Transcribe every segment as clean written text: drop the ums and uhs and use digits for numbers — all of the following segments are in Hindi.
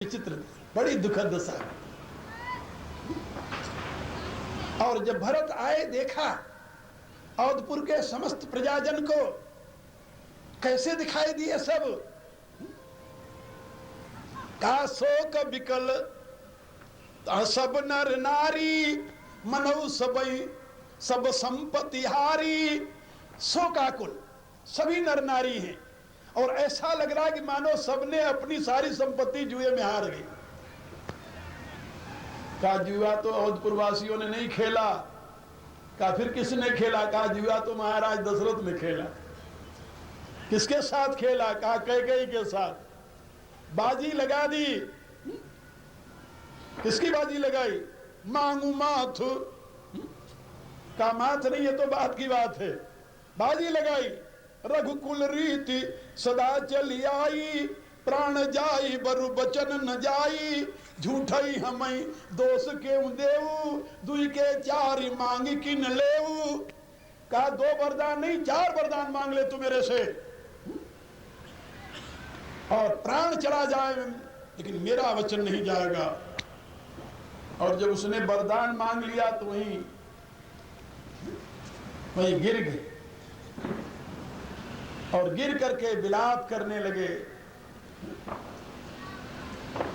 विचित्र, बड़ी दुखद दशा। और जब भरत आए, देखा अवधपुर के समस्त प्रजाजन को कैसे दिखाई दिए सब, का शोक विकल सब नर नारी, मनौ सबई सब संपत्ति हारी। शोकाकुल सभी नर नारी हैं और ऐसा लग रहा है कि मानो सबने अपनी सारी संपत्ति जुए में हार गई। का जुआ तो अवधपुर वासियों ने नहीं खेला। का फिर किसने खेला? का जुआ तो महाराज दशरथ ने खेला। किसके साथ खेला? का कैकेयी के साथ बाजी लगा दी। किसकी बाजी लगाई? मांगू माथ का माथ नहीं, ये तो बात की बात है। बाजी लगाई। रघुकुल रीति सदा चली आई, प्राण जाई बरु बचन न जाई। झूठई हमई दोष के देऊ, दुई के चार मांगी किन लेऊ। का दो वरदान नहीं, चार वरदान मांग ले तू मेरे से और प्राण चला जाए, लेकिन मेरा वचन नहीं जाएगा। और जब उसने वरदान मांग लिया तो वहीं गिर गए और गिर करके विलाप करने लगे।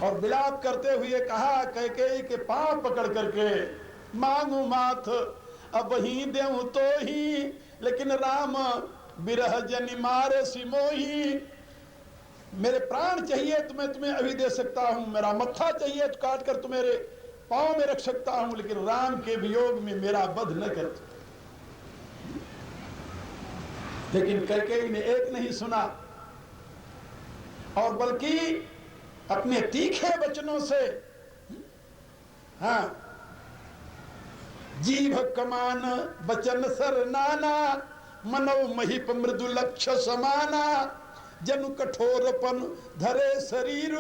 और विलाप करते हुए कहा, कैकेयी के पांव पकड़ करके, मांगू माथ अब ही देऊं तो ही, लेकिन राम बिरह जनि मारे सिमोही। मेरे प्राण चाहिए तो मैं तुम्हें अभी दे सकता हूं, मेरा मत्था चाहिए तो काट कर तुम्हारे पांव में रख सकता हूं, लेकिन राम के वियोग में मेरा वध न कर। लेकिन कैकेयी ने एक नहीं सुना और बल्कि अपने तीखे वचनों से, हाँ, जीभ कमान वचन सर नाना, मनो महिप मृदु लक्ष्य समाना। जनु कठोरपन धरे शरीर,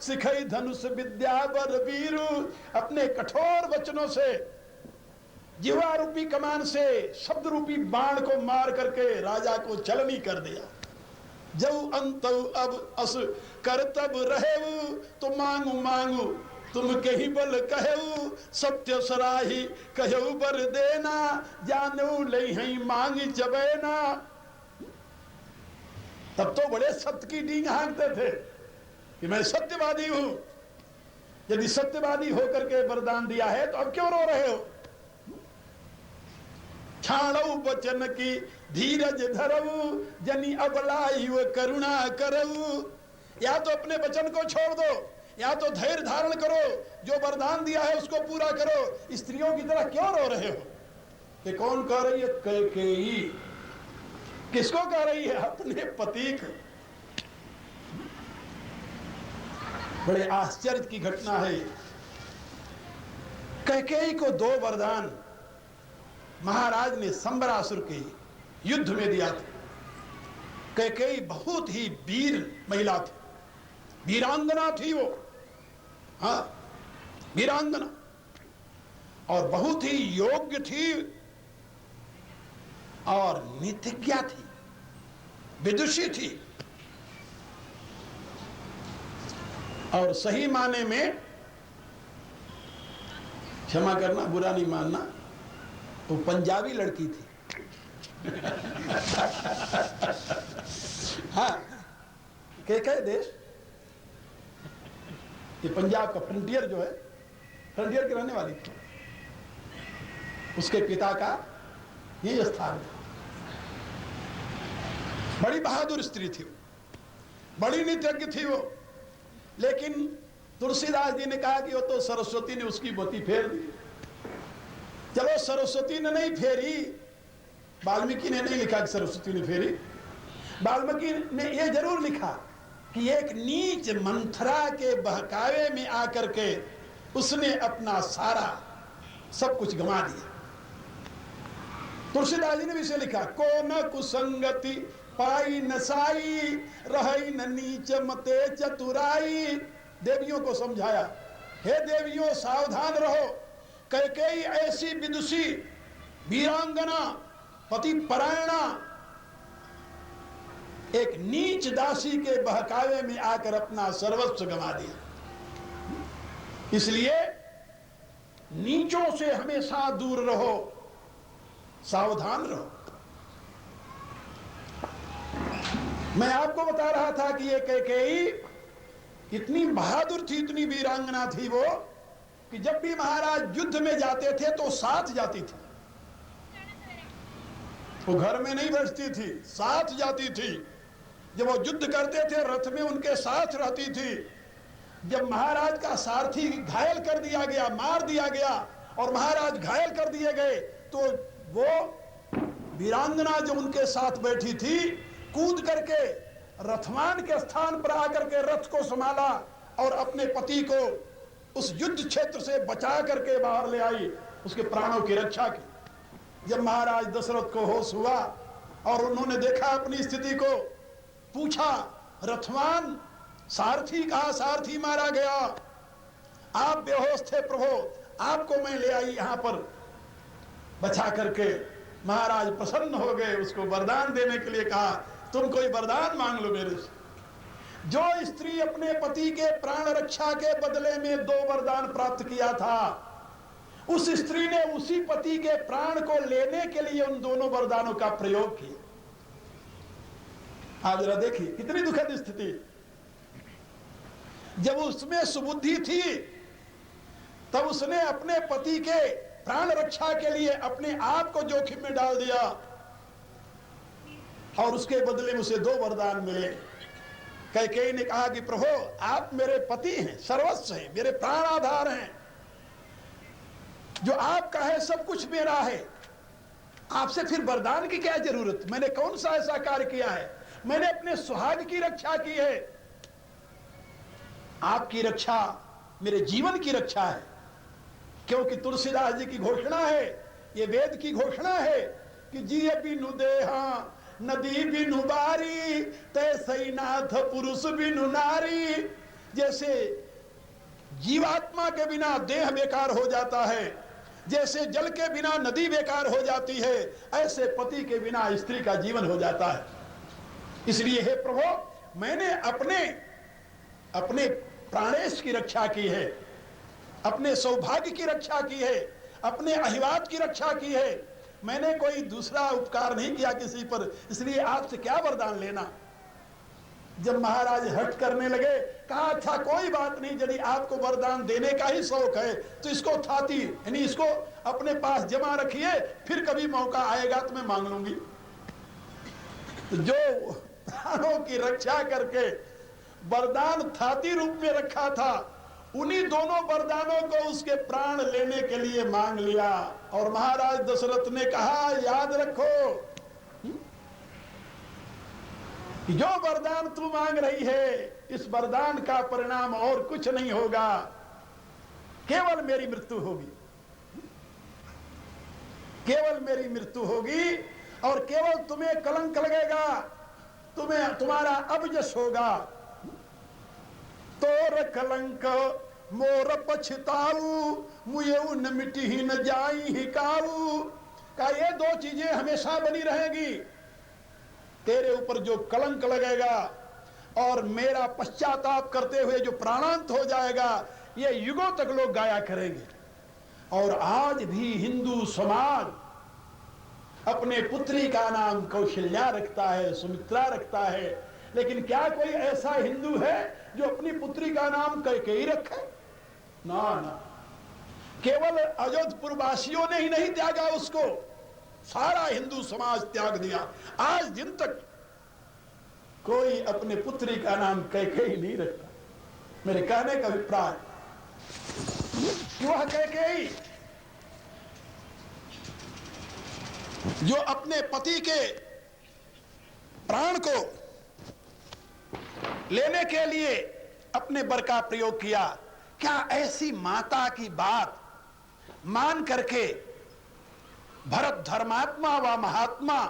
सिखई धनुष विद्या बर वीरु। अपने कठोर वचनों से, जीवा रूपी कमान से शब्द रूपी बाण को मार करके राजा को चलनी कर दिया। जब अंत अब अस करतब रहेऊ, तो मांगू मांगू तुम कहीं बल कहेऊ। सत्य सराही कहेऊ बर देना, जानू ले ही मांगी चबेना। तब तो बड़े सत्य की डींग हाँकते थे कि मैं सत्यवादी हूं। यदि सत्यवादी होकर के वरदान दिया है तो अब क्यों रो रहे हो? छाणऊ बचन की धीरज धरऊ, जनी अबलाई व करुणा करऊ। या तो अपने वचन को छोड़ दो, या तो धैर्य धारण करो, जो वरदान दिया है उसको पूरा करो। स्त्रियों की तरह क्यों रो रहे हो? ये कौन कह रही है? कैकेयी। किसको कह रही है? अपने पति को। बड़े आश्चर्य की घटना है। कैकेयी को दो वरदान महाराज ने संबरासुर के युद्ध में दिया था। कैकेयी बहुत ही वीर महिला थी, वीरांगना थी वो, हाँ, वीरांगना, और बहुत ही योग्य थी और नीतिज्ञा थी, विदुषी थी। और सही माने में, क्षमा करना, बुरा नहीं मानना, वो पंजाबी लड़की थी। हाँ, कैकेयी देश, ये पंजाब का फ्रंटियर जो है, फ्रंटियर की रहने वाली थी। उसके पिता का ये स्थान था। बड़ी बहादुर स्त्री थी वो, बड़ी नीतिज्ञ थी वो। लेकिन तुलसीदास जी ने कहा कि वो तो सरस्वती ने उसकी मोती फेर दी। चलो, सरस्वती ने नहीं फेरी, वाल्मीकि ने नहीं लिखा कि सरस्वती ने फेरी। वाल्मीकि ने यह जरूर लिखा कि एक नीच मंथरा के बहकावे में आकर के उसने अपना सारा सब कुछ गंवा दिया। तुलसीदास जी ने भी इसे लिखा, को न कुसंगति पाई नसाई, रही न नीच मते चतुराई। देवियों को समझाया, हे देवियों सावधान रहो, कैकेयी ऐसी विदुषी वीरांगना पति परायणा एक नीच दासी के बहकावे में आकर अपना सर्वस्व गंवा दिया। इसलिए नीचों से हमेशा दूर रहो, सावधान रहो। मैं आपको बता रहा था कि ये कैकेयी इतनी बहादुर थी, इतनी वीरांगना थी वो, कि जब भी महाराज युद्ध में जाते थे तो साथ जाती थी। वो घर में नहीं बैठती थी, साथ जाती थी। जब वो युद्ध करते थे रथ में उनके साथ रहती थी। जब महाराज का सारथी घायल कर दिया गया, मार दिया गया और महाराज घायल कर दिए गए, तो वो वीरांगना जो उनके साथ बैठी थी कूद करके रथवान के स्थान पर आकर के रथ को संभाला और अपने पति को उस युद्ध क्षेत्र से बचा करके बाहर ले आई, उसके प्राणों की रक्षा की। जब महाराज दशरथ को होश हुआ और उन्होंने देखा अपनी स्थिति को, पूछा, रथवान सारथी कहा? सारथी मारा गया, आप बेहोश थे प्रभु, आपको मैं ले आई यहां पर बचा करके। महाराज प्रसन्न हो गए, उसको वरदान देने के लिए कहा, तुम कोई वरदान मांग लो मेरे से। जो स्त्री अपने पति के प्राण रक्षा के बदले में 2 वरदान प्राप्त किया था, उस स्त्री ने उसी पति के प्राण को लेने के लिए उन दोनों वरदानों का प्रयोग किया। आप जरा देखिए कितनी दुखद स्थिति। जब उसमें सुबुद्धि थी तब उसने अपने पति के प्राण रक्षा के लिए अपने आप को जोखिम में डाल दिया और उसके बदले में उसे 2 वरदान मिले। कैकेयी ने कहा कि प्रभु आप मेरे पति हैं, सर्वस्व हैं, मेरे प्राण आधार हैं, जो आपका है सब कुछ मेरा है, आपसे फिर वरदान की क्या जरूरत? मैंने कौन सा ऐसा कार्य किया है? मैंने अपने सुहाग की रक्षा की है, आपकी रक्षा मेरे जीवन की रक्षा है। क्योंकि तुलसीदास जी की घोषणा है, ये वेद की घोषणा है कि जिये बिनु देहा नदी बिनु बारी, तैसे नाथ पुरुष बिनु नारी। जैसे जीवात्मा के बिना देह बेकार हो जाता है, जैसे जल के बिना नदी बेकार हो जाती है, ऐसे पति के बिना स्त्री का जीवन हो जाता है। इसलिए हे प्रभु, मैंने अपने प्राणेश की रक्षा की है, अपने सौभाग्य की रक्षा की है, अपने अहिवाद की रक्षा की है। मैंने कोई दूसरा उपकार नहीं किया किसी पर, इसलिए आपसे क्या वरदान लेना। जब महाराज हट करने लगे, कहा अच्छा कोई बात नहीं, यदि आपको वरदान देने का ही शौक है तो इसको थाती यानी इसको अपने पास जमा रखिए, फिर कभी मौका आएगा तो मैं मांग लूंगी। तो जो प्राणों की रक्षा करके वरदान थाती रूप में रखा था, उन्हीं दोनों वरदानों को उसके प्राण लेने के लिए मांग लिया। और महाराज दशरथ ने कहा याद रखो कि जो वरदान तू मांग रही है, इस वरदान का परिणाम और कुछ नहीं होगा, केवल मेरी मृत्यु होगी, केवल मेरी मृत्यु होगी और केवल तुम्हें कलंक लगेगा, तुम्हारा अबजस होगा। तोर कलंक मोर पछताऊ, मुझे न मिटी न जाई हिकाऊ। का ये 2 चीजें हमेशा बनी रहेगी, तेरे ऊपर जो कलंक लगेगा और मेरा पश्चाताप करते हुए जो प्राणांत हो जाएगा, ये युगों तक लोग गाया करेंगे। और आज भी हिंदू समाज अपने पुत्री का नाम कौशल्या रखता है, सुमित्रा रखता है, लेकिन क्या कोई ऐसा हिंदू है जो अपनी पुत्री का नाम कैकेयी रखे? ना ना, केवल अयोध्यापुर वासियों ने ही नहीं त्यागा उसको, सारा हिंदू समाज त्याग दिया। आज दिन तक कोई अपने पुत्री का नाम कैकेयी नहीं रखता। मेरे कहने का अभिप्राय वह कैकेयी जो अपने पति के प्राण को लेने के लिए अपने बर का प्रयोग किया, क्या ऐसी माता की बात मान करके भरत धर्मात्मा व महात्मा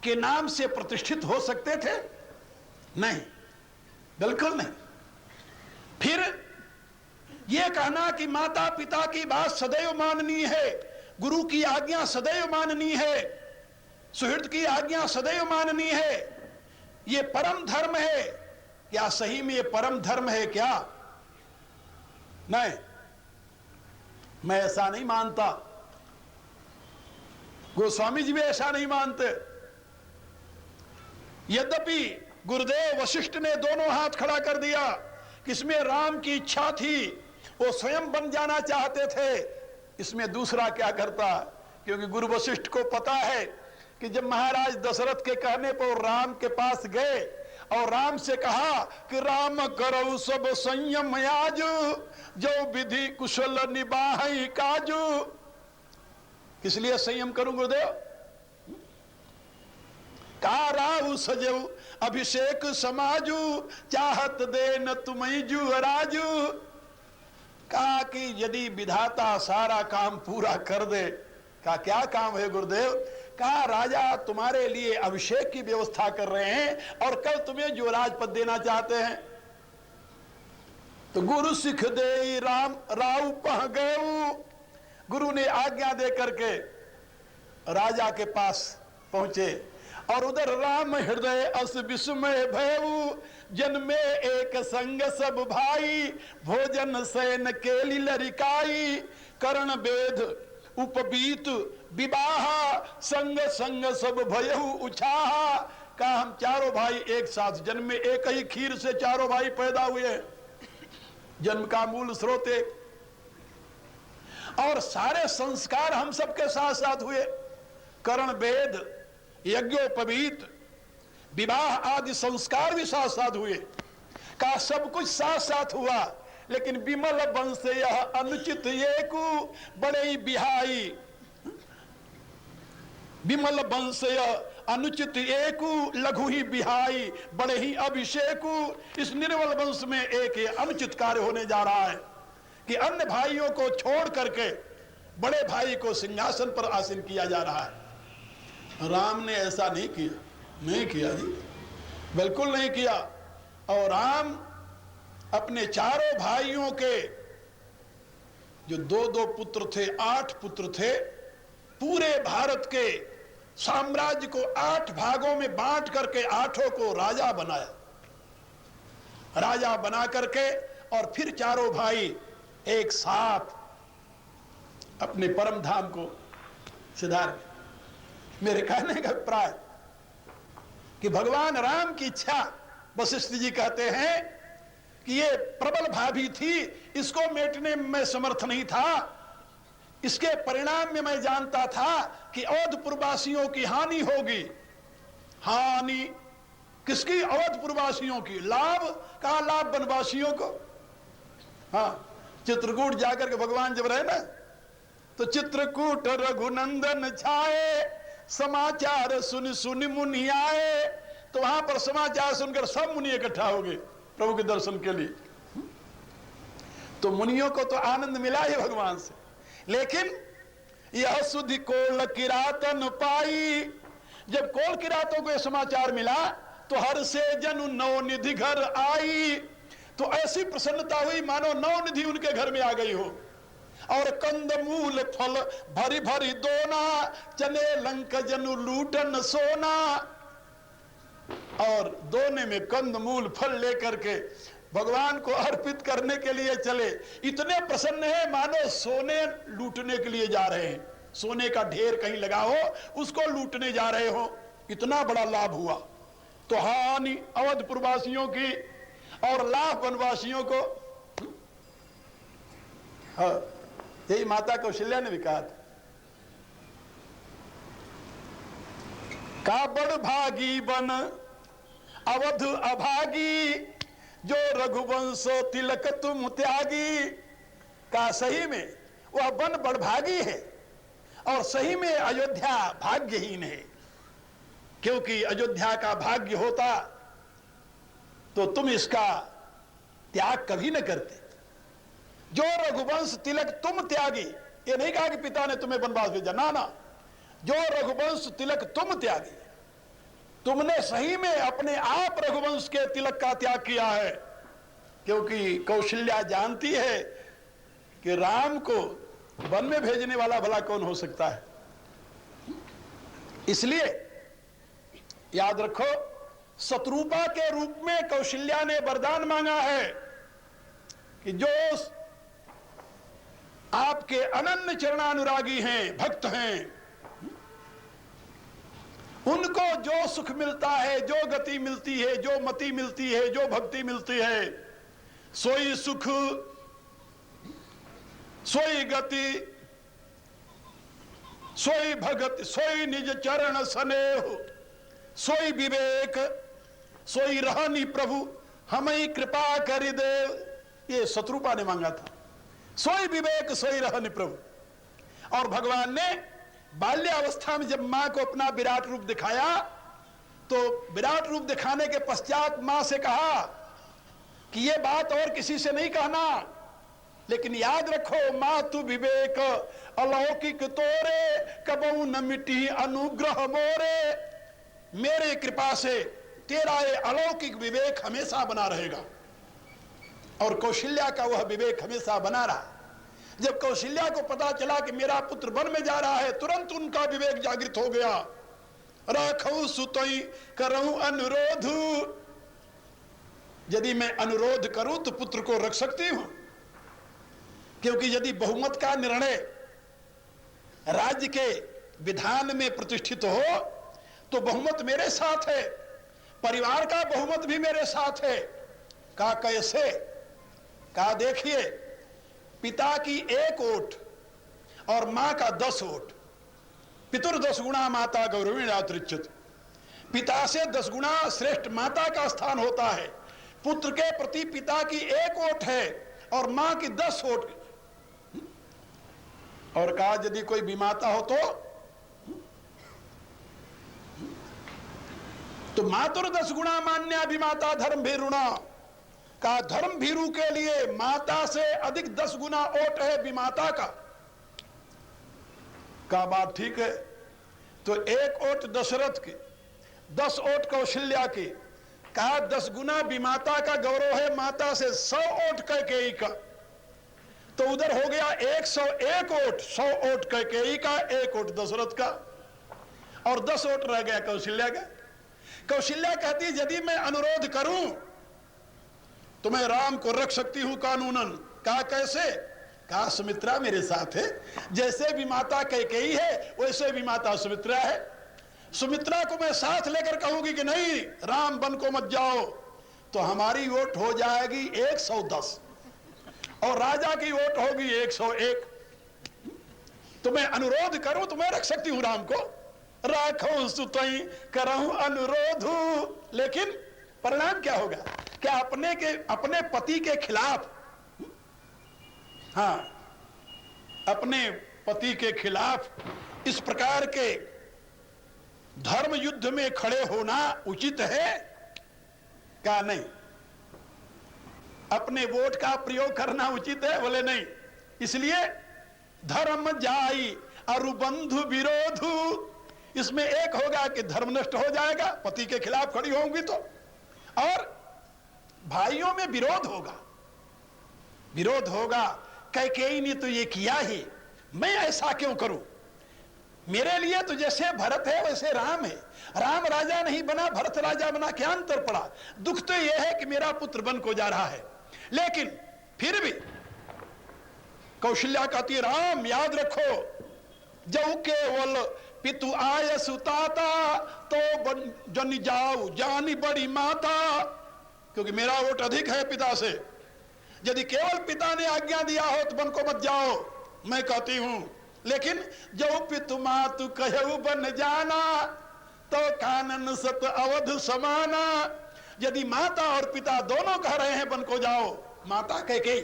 के नाम से प्रतिष्ठित हो सकते थे? नहीं, बिल्कुल नहीं। फिर यह कहना कि माता पिता की बात सदैव माननी है, गुरु की आज्ञा सदैव माननी है, सुहृद की आज्ञा सदैव माननी है, ये परम धर्म है। क्या सही में ये परम धर्म है क्या? नहीं। मैं ऐसा नहीं मानता। गोस्वामी जी भी ऐसा नहीं मानते। यद्यपि गुरुदेव वशिष्ठ ने दोनों हाथ खड़ा कर दिया कि इसमें राम की इच्छा थी, वो स्वयं बन जाना चाहते थे, इसमें दूसरा क्या करता। क्योंकि गुरु वशिष्ठ को पता है कि जब महाराज दशरथ के कहने पर राम के पास गए और राम से कहा कि राम करो सब संयम आजू, जो विधि कुशल निबाहि काजू। किस लिए संयम करूं गुरुदेव? का राहु सजऊ अभिषेक समाजू, चाहत दे न तुम्हें जू राजू। कहा कि यदि विधाता सारा काम पूरा कर दे। कहा क्या काम है गुरुदेव? कहा राजा तुम्हारे लिए अभिषेक की व्यवस्था कर रहे हैं और कल तुम्हें जो राजपद देना चाहते हैं। तो गुरु सिख दे राम राव पह गए। गुरु ने आज्ञा दे करके राजा के पास पहुंचे और उधर राम हृदय अस विस्मय भयऊ, जन्मे एक संग सब भाई, भोजन सैन केली लरिकाई, करण वेद उपबीत विवाह, संग संग सब भयऊ उछाहा। कहा हम चारों भाई एक साथ जन्मे, एक ही खीर से चारों भाई पैदा हुए, जन्म का मूल स्रोत एक, और सारे संस्कार हम सबके साथ साथ हुए। करण वेद यज्ञोपवीत विवाह आदि संस्कार भी साथ साथ हुए। का सब कुछ साथ साथ हुआ, लेकिन विमल वंश यह अनुचित एकु, बड़े ही बिहाई। विमल वंश यह अनुचित एकु, लघु ही बिहाई, बड़े ही अभिषेकु। इस निर्मल वंश में एक अनुचित कार्य होने जा रहा है कि अन्य भाइयों को छोड़ करके बड़े भाई को सिंहासन पर आसीन किया जा रहा है। राम ने ऐसा नहीं किया, नहीं किया जी, बिल्कुल नहीं किया। और राम अपने चारों भाइयों के जो दो दो पुत्र थे, 8 पुत्र थे, पूरे भारत के साम्राज्य को 8 भागों में बांट करके 8 को राजा बनाया। राजा बना करके और फिर चारों भाई एक साथ अपने परम धाम को सिधार। मेरे कहने का अभिप्राय कि भगवान राम की इच्छा, वशिष्ठ जी कहते हैं कि ये प्रबल भावी थी, इसको मेटने में मैं समर्थ नहीं था। इसके परिणाम में मैं जानता था कि अवधपुरवासियों की हानि होगी। हानि किसकी? अवधपुरवासियों की। लाभ कहाँ? लाभ वनवासियों को। हाँ, चित्रकूट जाकर के भगवान जब रहे ना, तो चित्रकूट रघुनंदन छाए, समाचार सुन सुन मुनि आए। तो वहां पर समाचार सुनकर सब मुनि इकट्ठा हो गए प्रभु के दर्शन के लिए। तो मुनियों को तो आनंद मिला ही भगवान से, लेकिन यह सुधि कोल किरातन पाई। जब कोल किरातों को यह समाचार मिला तो हर से जनु नवनिधि घर आई। तो ऐसी प्रसन्नता हुई मानो नवनिधि उनके घर में आ गई हो। और कंद मूल फल भरी भरी दोना, चने लंक जनु लूटन सोना। और दोने में कंद मूल फल लेकर के भगवान को अर्पित करने के लिए चले। इतने प्रसन्न है मानो सोने लूटने के लिए जा रहे हैं। सोने का ढेर कहीं लगा हो, उसको लूटने जा रहे हो। इतना बड़ा लाभ हुआ। तो हानि अवधपुरवासियों की और लाभ वनवासियों को। हाँ, यही माता कौशल्या ने भी कहा था, का बड़ भागी बन अवध अभागी, जो रघुवंश तिलक तुम त्यागी। का सही में वह वन बड़भागी है और सही में अयोध्या भाग्यहीन है। क्योंकि अयोध्या का भाग्य होता तो तुम इसका त्याग कभी न करते। जो रघुवंश तिलक तुम त्यागी, ये नहीं कहा कि पिता ने तुम्हें वनवास भेजा, ना ना। जो रघुवंश तिलक तुम त्यागी, तुमने सही में अपने आप रघुवंश के तिलक का त्याग किया है। क्योंकि कौशल्या जानती है कि राम को वन में भेजने वाला भला कौन हो सकता है। इसलिए याद रखो, शत्रुपा के रूप में कौशल्या ने वरदान मांगा है कि जो आपके अनन्य चरणानुरागी हैं, भक्त हैं, उनको जो सुख मिलता है, जो गति मिलती है, जो मति मिलती है, जो भक्ति मिलती है, सोई सुख, सोई गति, सोई भगत, सोई निज चरण स्नेह, सोई विवेक, सोई रहनी प्रभु हमें कृपा करि देव। ये शत्रुपा ने मांगा था, सोई विवेक सोई रहनी प्रभु। और भगवान ने बाल्यावस्था में जब मां को अपना विराट रूप दिखाया, तो विराट रूप दिखाने के पश्चात मां से कहा कि ये बात और किसी से नहीं कहना, लेकिन याद रखो मां तू विवेक अलौकिक तोरे, कबहू न मिटी अनुग्रह मोरे। मेरे कृपा से तेरा ये अलौकिक विवेक हमेशा बना रहेगा। और कौशल्या का वह विवेक हमेशा बना रहा। जब कौशल्या को पता चला कि मेरा पुत्र वन में जा रहा है, तुरंत उनका विवेक जागृत हो गया। राखऊ सुतई करऊं अनुरोध, यदि मैं अनुरोध करूं तो पुत्र को रख सकती हूं, क्योंकि यदि बहुमत का निर्णय राज्य के विधान में प्रतिष्ठित हो तो बहुमत मेरे साथ है, परिवार का बहुमत भी मेरे साथ है। कहा कैसे? कहा देखिए, पिता की 1 ओट और मां का 10 ओट, पितुर 10 गुणा माता गौरवीणात्रिच्युत। पिता से 10 गुणा श्रेष्ठ माता का स्थान होता है। पुत्र के प्रति पिता की 1 ओट है और मां की 10 ओट। और कहा यदि कोई विमाता हो तो मातुर 10 गुणा मान्या विमाता धर्म भीरुणा। कहा धर्म भीरु के लिए माता से अधिक 10 गुना ओट है विमाता का। कहा बात ठीक है। तो 1 ओट दशरथ की, 10 ओट कौशल्या की। कहा 10 गुना विमाता का गौरव है माता से, 100 ओट कैकेयी का। तो उधर हो गया 101 ओट, 100 ओट कैकेयी का, 1 ओट दशरथ का, और 10 ओट रह गया कौशल्या का। कौशल्या कहती यदि मैं अनुरोध करूं तो मैं राम को रख सकती हूं कानूनन। कहा कैसे? कहा सुमित्रा मेरे साथ है, जैसे विमाता कैकेयी है वैसे विमाता सुमित्रा है। सुमित्रा को मैं साथ लेकर कहूंगी कि नहीं राम वन को मत जाओ, तो हमारी वोट हो जाएगी 110 और राजा की वोट होगी 101। तो मैं अनुरोध करूं तो मैं रख सकती हूं राम को। राखो सुतई करऊं अनुरोध। लेकिन परिणाम क्या होगा? क्या अपने पति के खिलाफ, हाँ, अपने पति के खिलाफ इस प्रकार के धर्म युद्ध में खड़े होना उचित है? क्या नहीं? अपने वोट का प्रयोग करना उचित है? बोले नहीं। इसलिए धर्म जाई अरुबंधु विरोधु, इसमें एक होगा कि धर्म नष्ट हो जाएगा, पति के खिलाफ खड़ी होंगी तो, और भाइयों में विरोध होगा। विरोध होगा, कैकेयी ने तो ये किया ही, मैं ऐसा क्यों करूं? मेरे लिए तो जैसे भरत है वैसे राम है। राम राजा नहीं बना, भरत राजा बना, क्या अंतर पड़ा? दुख तो यह है कि मेरा पुत्र वन को जा रहा है। लेकिन फिर भी कौशल्या कहती राम याद रखो, जब केवल पितु आय सुताता तो जन जाऊ जानी बड़ी माता। क्योंकि मेरा वोट अधिक है पिता से। यदि केवल पिता ने आज्ञा दिया हो तो वन को मत जाओ, मैं कहती हूं। लेकिन जो पितु मातु कहु बन जाना तो कानन सत अवध समाना। यदि माता और पिता दोनों कह रहे हैं वन को जाओ, माता कैकेयी,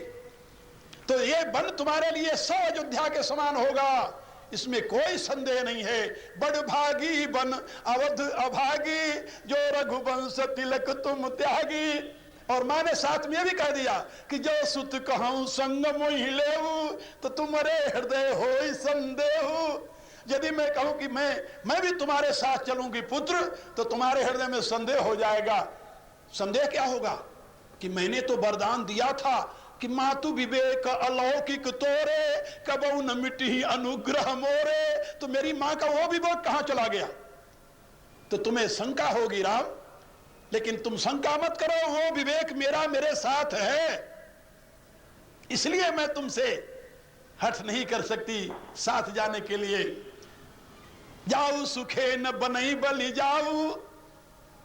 तो ये वन तुम्हारे लिए 100 अयोध्या के समान होगा, इसमें कोई संदेह नहीं है। बड़ भागी बन अवध अभागी, जो रघुवंश तिलक तुम त्यागी। और मां ने साथ में भी कह दिया कि जो सुत कहूं संग मोहि लेऊ, तो तुम्हारे हृदय होई संदेह। यदि मैं कहूं कि मैं भी तुम्हारे साथ चलूंगी पुत्र, तो तुम्हारे हृदय में संदेह हो जाएगा। संदेह क्या होगा? कि मैंने तो वरदान दिया था कि मातु विवेक अलौकिक तोरे, कबहू न मिटी अनुग्रह मोरे। तो मेरी मां का वो विवेक कहां चला गया? तो तुम्हें शंका होगी राम, लेकिन तुम शंका मत करो, वो विवेक मेरे साथ है। इसलिए मैं तुमसे हठ नहीं कर सकती साथ जाने के लिए। जाऊ सुखे न बनई बलि जाऊ,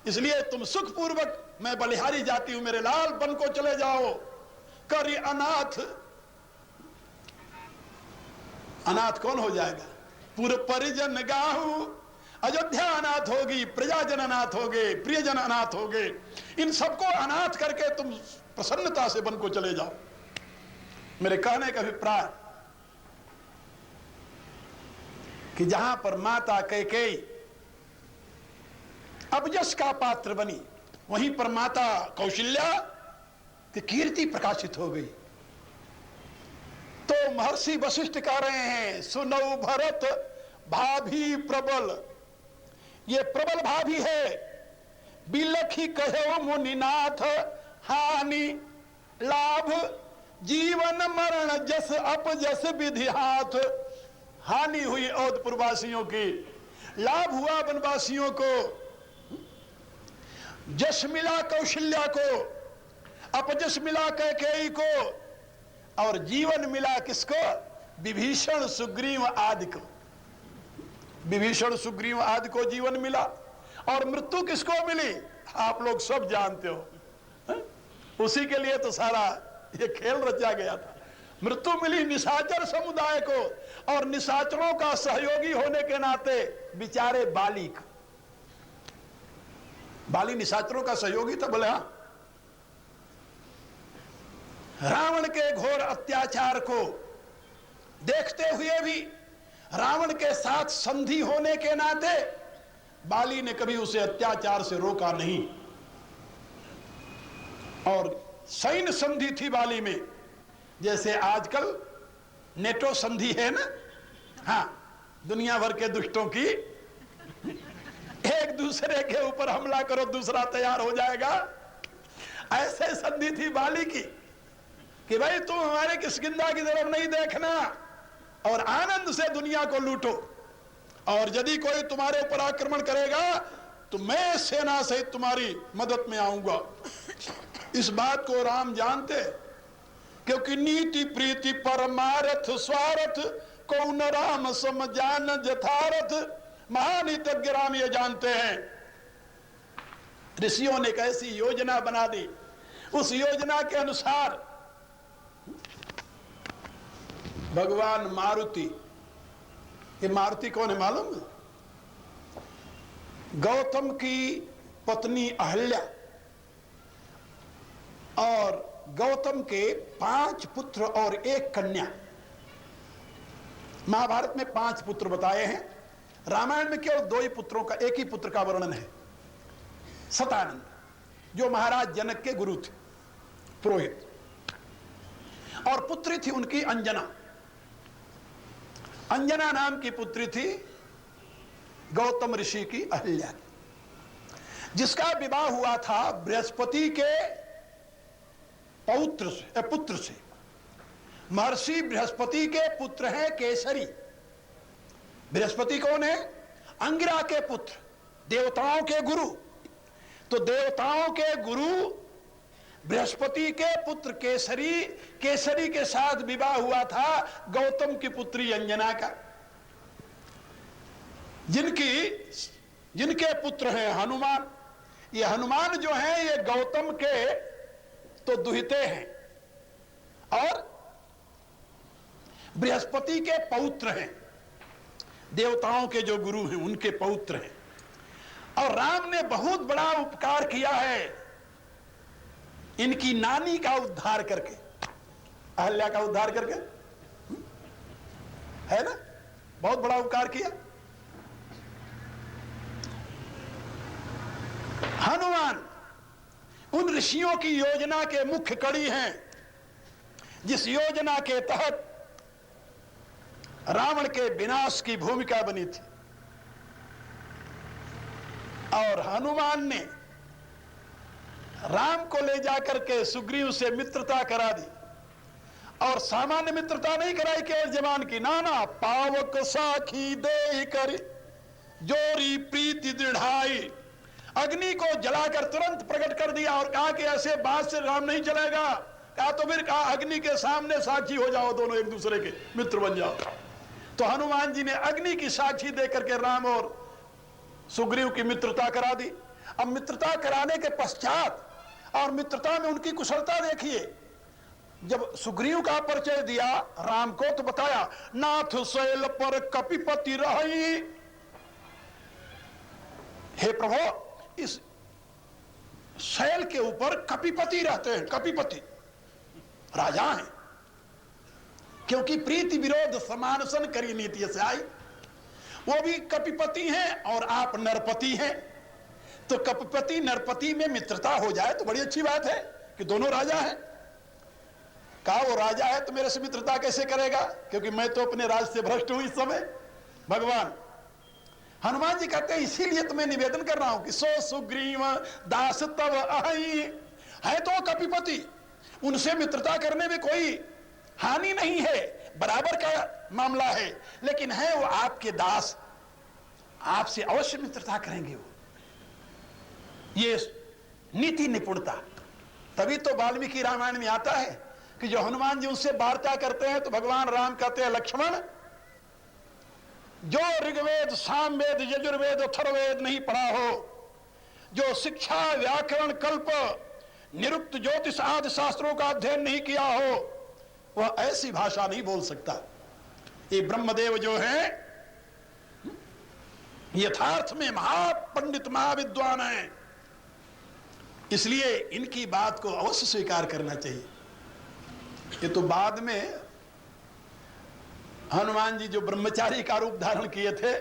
इसलिए तुम सुखपूर्वक, मैं बलिहारी जाती हूं मेरे लाल, बन को चले जाओ। करी अनाथ, अनाथ कौन हो जाएगा? पूर्व परिजन गाहू, अयोध्या अनाथ होगी, प्रजाजन अनाथ हो गए, प्रियजन अनाथ हो गए, इन सबको अनाथ करके तुम प्रसन्नता से वन को चले जाओ। मेरे कहने का अभिप्राय कि जहां पर माता कैकेयी अबजस का पात्र बनी, वहीं पर माता कौशल्या की कीर्ति प्रकाशित हो गई। तो महर्षि वशिष्ठ कह रहे हैं, सुनौ भरत भाभी प्रबल, ये प्रबल भाभी है। बिलखी कहो मुनिनाथ, हानि लाभ जीवन मरण जस अपजस विधि हाथ। हानि हुई औधपुरवासियों की, लाभ हुआ वनवासियों को, जस मिला कौशल्या को, अपजस मिला कैकेयी को, और जीवन मिला किसको? विभीषण सुग्रीव आदि को। विभीषण सुग्रीव आदि को जीवन मिला, और मृत्यु किसको मिली? आप लोग सब जानते हो, है? उसी के लिए तो सारा ये खेल रचा गया था। मृत्यु मिली निशाचर समुदाय को, और निशाचरों का सहयोगी होने के नाते बेचारे बाली को। बाली निशाचरों का सहयोगी था, बोले हाँ। रावण के घोर अत्याचार को देखते हुए भी, रावण के साथ संधि होने के नाते बाली ने कभी उसे अत्याचार से रोका नहीं। और सैन्य संधि थी बाली में, जैसे आजकल नेटो संधि है ना, हाँ, दुनिया भर के दुष्टों की, एक दूसरे के ऊपर हमला करो दूसरा तैयार हो जाएगा। ऐसे संधि थी बाली की कि भाई तुम हमारे किष्किंधा की तरफ नहीं देखना और आनंद से दुनिया को लूटो, और यदि कोई तुम्हारे ऊपर आक्रमण करेगा तो मैं सेना सहित तुम्हारी मदद में आऊंगा। इस बात को राम जानते, क्योंकि नीति प्रीति परमारथ स्वार्थ को न राम सम जान जथारथ। महानीतज्ञ राम ये जानते हैं। ऋषियों ने एक ऐसी योजना बना दी, उस योजना के अनुसार भगवान मारुति, ये मारुति कौन है मालूम है? गौतम की पत्नी अहल्या और गौतम के 5 पुत्र और 1 कन्या। महाभारत में 5 पुत्र बताए हैं, रामायण में केवल 2 ही पुत्रों का, 1 ही पुत्र का वर्णन है, सतानंद, जो महाराज जनक के गुरु थे, पुरोहित। और पुत्री थी उनकी अंजना। अंजना नाम की पुत्री थी गौतम ऋषि की अहल्या, जिसका विवाह हुआ था बृहस्पति के पुत्र से। महर्षि बृहस्पति के पुत्र हैं केसरी। बृहस्पति कौन है? अंगिरा के पुत्र, देवताओं के गुरु। तो देवताओं के गुरु बृहस्पति के पुत्र केसरी, केसरी के साथ विवाह हुआ था गौतम की पुत्री अंजना का, जिनके पुत्र हैं हनुमान। ये हनुमान जो हैं ये गौतम के तो दुहिते हैं और बृहस्पति के पौत्र हैं, देवताओं के जो गुरु हैं उनके पौत्र हैं। और राम ने बहुत बड़ा उपकार किया है इनकी नानी का उद्धार करके, अहल्या का उद्धार करके, है ना, बहुत बड़ा उपकार किया। हनुमान उन ऋषियों की योजना के मुख्य कड़ी हैं, जिस योजना के तहत रावण के विनाश की भूमिका बनी थी। और हनुमान ने राम को ले जाकर के सुग्रीव से मित्रता करा दी, और सामान्य मित्रता नहीं कराई केवल जवान की, नाना पावक साखी दे कर जोरी प्रीति दृढ़ाई। अग्नि को जलाकर तुरंत प्रकट कर दिया और कहा कि ऐसे बात से राम नहीं चलेगा, कहा तो फिर कहा अग्नि के सामने साक्षी हो जाओ, दोनों एक दूसरे के मित्र बन जाओ। तो हनुमान जी ने अग्नि की साक्षी देकर के राम और सुग्रीव की मित्रता करा दी। अब मित्रता कराने के पश्चात और मित्रता में उनकी कुशलता देखिए, जब सुग्रीव का परिचय दिया राम को तो बताया नाथ शैल पर कपिपति रही। हे प्रभु, इस शैल के ऊपर कपिपति रहते हैं, कपिपति राजा हैं, क्योंकि प्रीति विरोध समानसन करी नीति से आई। वो भी कपिपति हैं और आप नरपति हैं, तो कपिपति नरपति में मित्रता हो जाए तो बड़ी अच्छी बात है कि दोनों राजा हैं। कहा वो राजा है तो मेरे से मित्रता कैसे करेगा, क्योंकि मैं तो अपने राज से भ्रष्ट हूं इस समय। भगवान हनुमान जी कहते हैं इसीलिए तो मैं निवेदन कर रहा हूं कि सो सुग्रीव दास तव अहि, है तो कपिपति, उनसे मित्रता करने में कोई हानि नहीं है, बराबर का मामला है, लेकिन है वो आपके दास, आपसे अवश्य मित्रता करेंगे वो। ये नीति निपुणता, तभी तो वाल्मीकि रामायण में आता है कि जो हनुमान जी उनसे वार्ता करते हैं तो भगवान राम कहते हैं लक्ष्मण, जो ऋग्वेद सामवेद यजुर्वेद अथर्ववेद नहीं पढ़ा हो, जो शिक्षा व्याकरण कल्प निरुक्त ज्योतिष आदि शास्त्रों का अध्ययन नहीं किया हो, वह ऐसी भाषा नहीं बोल सकता। ये ब्रह्मदेव जो है यथार्थ में महापंडित महाविद्वान हैं, इसलिए इनकी बात को अवश्य स्वीकार करना चाहिए। ये तो बाद में हनुमान जी जो ब्रह्मचारी का रूप धारण किए थे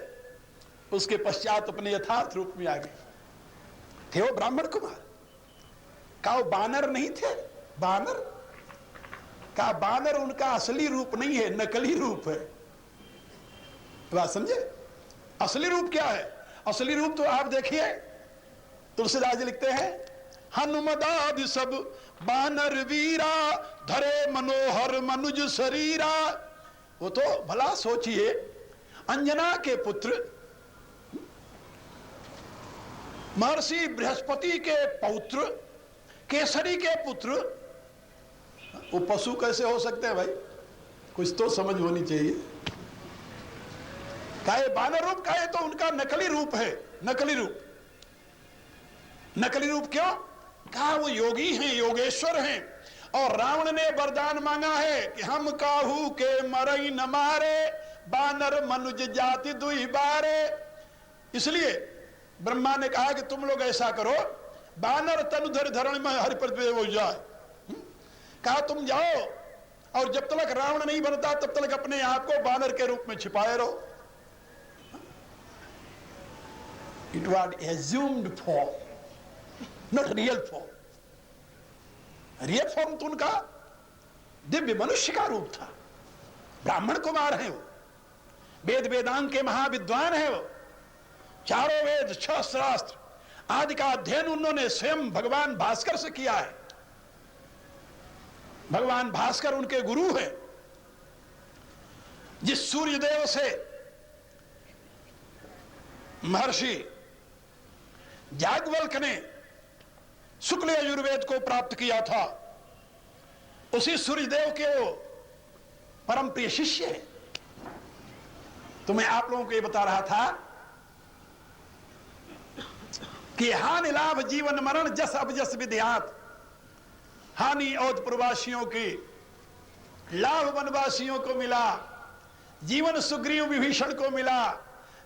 उसके पश्चात अपने यथार्थ रूप में आ गए थे। वो ब्राह्मण कुमार का वो बानर नहीं थे, बानर का बानर उनका असली रूप नहीं है, नकली रूप है। बात समझे? असली रूप क्या है? असली रूप तो आप देखिए, तुलसीदास जी लिखते हैं हनुमदादि सब बानर वीरा, धरे मनोहर मनुज शरीरा। वो तो भला सोचिए, अंजना के पुत्र, महर्षि बृहस्पति के पौत्र, केसरी के पुत्र, वो पशु कैसे हो सकते हैं भाई? कुछ तो समझ होनी चाहिए। काहे बानर रूप, काहे तो उनका नकली रूप है, नकली रूप। नकली रूप क्यों? कहा वो योगी हैं, योगेश्वर हैं, और रावण ने वरदान मांगा है कि हम काहू के मरई न मारे, बानर मनुज जाति दुई बारे। इसलिए ब्रह्मा ने कहा कि तुम लोग ऐसा करो, बानर तनुधर धरण में हरिपद हो जाए। कहा तुम जाओ और जब तक रावण नहीं बनता तब तक अपने आप को बानर के रूप में छिपाए रहो। It was assumed form, not real form. Real form तो उनका दिव्य मनुष्य का रूप था। ब्राह्मण कुमार है वो, वेद वेदांग के महाविद्वान है वो, चारों वेद 6 शास्त्र आदि का अध्ययन उन्होंने स्वयं भगवान भास्कर से किया है। भगवान भास्कर उनके गुरु हैं। जिस सूर्यदेव से महर्षि याज्ञवल्क्य ने शुक्ल यजुर्वेद को प्राप्त किया था, उसी सूर्यदेव के वो परम प्रिय शिष्य है। तो मैं आप लोगों को ये बता रहा था कि हानि लाभ जीवन मरण जस अबजस विध्यात। हानि औधपुरवासियों की, लाभ वनवासियों को मिला, जीवन सुग्रीव विभीषण को मिला,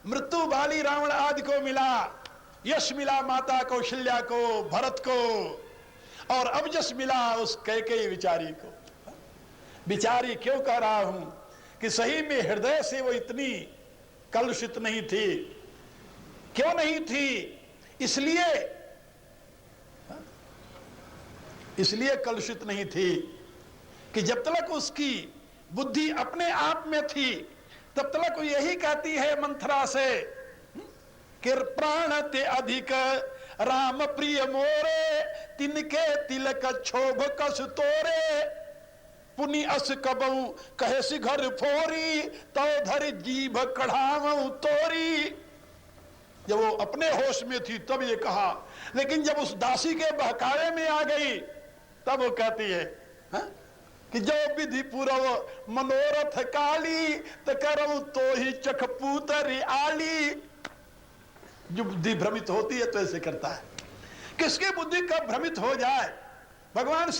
मृत्यु बाली रावण आदि को मिला, यश मिला माता कौशल्या को, भरत को, और अबजस मिला उस कैकेयी विचारी को। विचारी क्यों कह रहा हूं कि सही में हृदय से वो इतनी कलुषित नहीं थी। क्यों नहीं थी? इसलिए कलुषित नहीं थी कि जब तक उसकी बुद्धि अपने आप में थी तब तक वो यही कहती है मंथरा से कि प्राण ते अधिक राम प्रिय मोरे, तिनके तिलक क्षोभ कस तोरे, पुनि अस कबऊ कहे सि घर फोरी, तो धर जीभ कढ़ावऊ तोरी। जब वो अपने होश में थी तब ये कहा, लेकिन जब उस दासी के बहकावे में आ गई तब वो कहती है है? कि जो विधि पूर्व मनोरथ काली तो करो तो ही चखपूतरी आली। जो बुद्धि भ्रमित होती है तो ऐसे करता है। किसकी बुद्धि कब भ्रमित हो जाए, भगवान